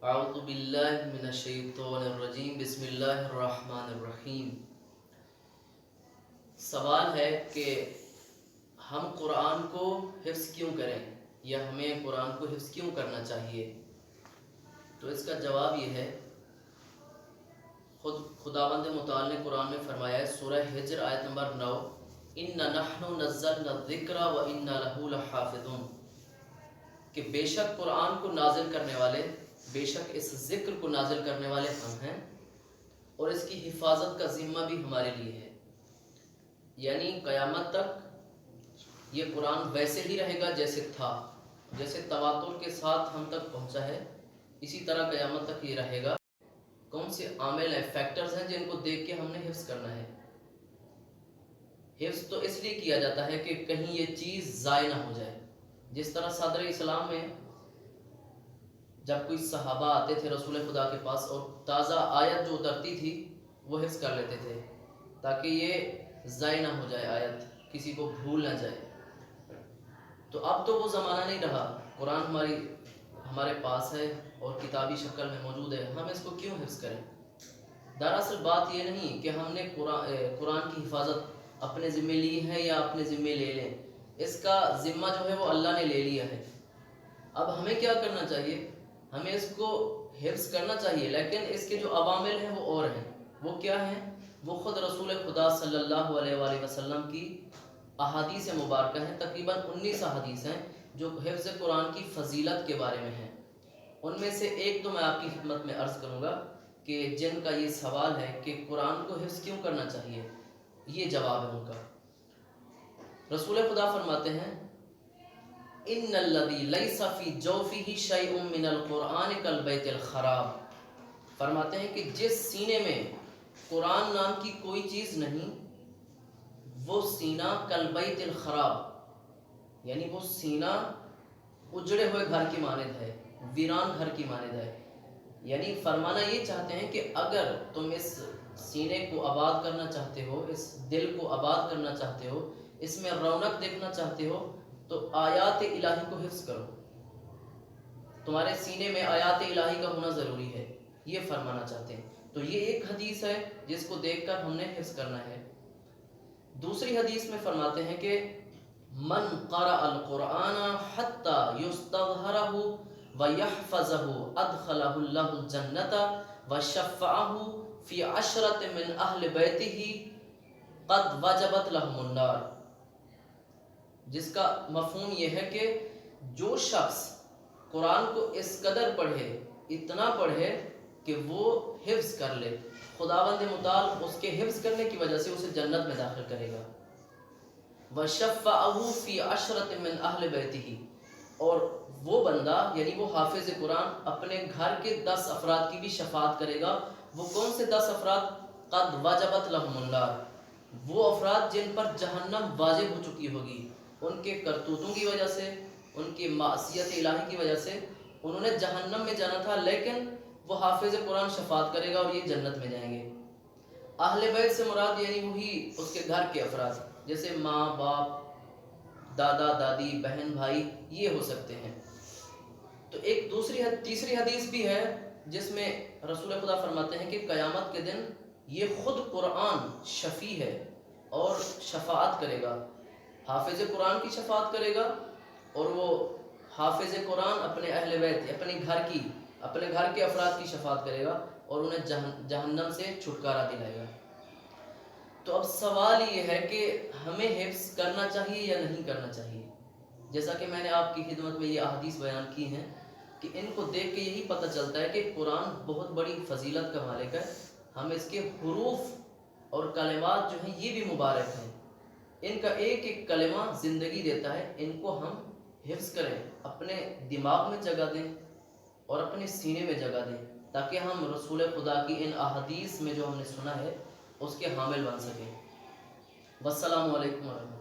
اعوذ باللہ من الشیطان الرجیم بسم اللہ الرحمن الرحیم۔ سوال ہے کہ ہم قرآن کو حفظ کیوں کریں یا ہمیں قرآن کو حفظ کیوں کرنا چاہیے؟ تو اس کا جواب یہ ہے، خداوند متعال نے قرآن میں فرمایا ہے، سورہ ہجر آیت نمبر 9، اِنَّ نَحْنُ نَزَّلْنَا الذِّکْرَ وَإِنَّا لَهُ لَحَافِظُونَ، کہ بے شک قرآن کو نازل کرنے والے، بے شک اس ذکر کو نازل کرنے والے ہم ہیں اور اس کی حفاظت کا ذمہ بھی ہمارے لیے ہے۔ یعنی قیامت تک یہ قرآن ویسے ہی رہے گا جیسے تھا، جیسے تواتر کے ساتھ ہم تک پہنچا ہے، اسی طرح قیامت تک یہ رہے گا۔ کون سے عامل ہیں، فیکٹرز ہیں جن کو دیکھ کے ہم نے حفظ کرنا ہے؟ حفظ تو اس لیے کیا جاتا ہے کہ کہیں یہ چیز ضائع نہ ہو جائے۔ جس طرح صدر اسلام میں جب کوئی صحابہ آتے تھے رسول خدا کے پاس اور تازہ آیت جو اترتی تھی وہ حفظ کر لیتے تھے تاکہ یہ ضائع نہ ہو جائے، آیت کسی کو بھول نہ جائے۔ تو اب تو وہ زمانہ نہیں رہا، قرآن ہمارے پاس ہے اور کتابی شکل میں موجود ہے، ہم اس کو کیوں حفظ کریں؟ دراصل بات یہ نہیں کہ ہم نے قرآن کی حفاظت اپنے ذمہ لی ہے یا اپنے ذمہ لے لیں، اس کا ذمہ جو ہے وہ اللہ نے لے لیا ہے۔ اب ہمیں کیا کرنا چاہیے؟ ہمیں اس کو حفظ کرنا چاہیے، لیکن اس کے جو عوامل ہیں وہ اور ہیں۔ وہ کیا ہیں؟ وہ خود رسول خدا صلی اللہ علیہ وآلہ وسلم کی احادیث مبارکہ ہیں، تقریباً 19 احادیث ہیں جو حفظ قرآن کی فضیلت کے بارے میں ہیں۔ ان میں سے ایک تو میں آپ کی خدمت میں عرض کروں گا کہ جن کا یہ سوال ہے کہ قرآن کو حفظ کیوں کرنا چاہیے، یہ جواب ہے ان کا۔ رسول خدا فرماتے ہیں، ان الذی لیس فی جوفہ شیء من القرآن کالبیت الخراب، فرماتے ہیں کہ جس سینے میں قرآن نام کی کوئی چیز نہیں، وہ سینہ کالبیت الخراب، یعنی وہ سینہ اجڑے ہوئے گھر کی مانند ہے، ویران گھر کی مانند ہے۔ یعنی فرمانا یہ چاہتے ہیں کہ اگر تم اس سینے کو آباد کرنا چاہتے ہو، اس دل کو آباد کرنا چاہتے ہو، اس میں رونق دیکھنا چاہتے ہو، تو آیات الہی کو حفظ کرو، تمہارے سینے میں آیات الہی کا ہونا ضروری ہے، یہ فرمانا چاہتے ہیں۔ تو یہ ایک حدیث ہے جس کو دیکھ کر ہم نے حفظ کرنا ہے۔ دوسری حدیث میں فرماتے ہیں کہ من قرأ القرآن حتی یستظہرہ ویحفظہ ادخلہ اللہ الجنة وشفعہ فی عشرۃ من اہل بیتہ قد وجبت لہم النار، جس کا مفہوم یہ ہے کہ جو شخص قرآن کو اس قدر پڑھے، اتنا پڑھے کہ وہ حفظ کر لے، خداوند متعال اس کے حفظ کرنے کی وجہ سے اسے جنت میں داخل کرے گا۔ وَشَفَّعَهُ فِي عَشْرَةٍ مِّنْ أَهْلِ بَيْتِهِ، اور وہ بندہ یعنی وہ حافظ قرآن اپنے گھر کے 10 افراد کی بھی شفاعت کرے گا۔ وہ کون سے 10 افراد؟ قد وجبت لهم النار، وہ افراد جن پر جہنم واجب ہو چکی ہوگی، ان کے کرتوتوں کی وجہ سے، ان کی معصیت الہی کی وجہ سے انہوں نے جہنم میں جانا تھا، لیکن وہ حافظ قرآن شفاعت کرے گا اور یہ جنت میں جائیں گے۔ اہل بیت سے مراد یعنی وہی اس کے گھر کے افراد، جیسے ماں باپ، دادا دادی، بہن بھائی، یہ ہو سکتے ہیں۔ تو ایک تیسری حدیث بھی ہے جس میں رسول خدا فرماتے ہیں کہ قیامت کے دن یہ خود قرآن شفیع ہے اور شفاعت کرے گا، حافظ قرآن کی شفاعت کرے گا، اور وہ حافظ قرآن اپنے اہل بیت، اپنے گھر کے افراد کی شفاعت کرے گا اور انہیں جہنم سے چھٹکارا دلائے گا۔ تو اب سوال یہ ہے کہ ہمیں حفظ کرنا چاہیے یا نہیں کرنا چاہیے؟ جیسا کہ میں نے آپ کی خدمت میں یہ احادیث بیان کی ہیں کہ ان کو دیکھ کے یہی پتہ چلتا ہے کہ قرآن بہت بڑی فضیلت کا مالک ہے، ہم اس کے حروف اور کلمات جو ہیں یہ بھی مبارک ہیں، ان کا ایک ایک کلمہ زندگی دیتا ہے، ان کو ہم حفظ کریں، اپنے دماغ میں جگہ دیں اور اپنے سینے میں جگہ دیں، تاکہ ہم رسول خدا کی ان احادیث میں جو ہم نے سنا ہے اس کے حامل بن سکیں۔ والسلام علیکم ورحمۃ اللہ۔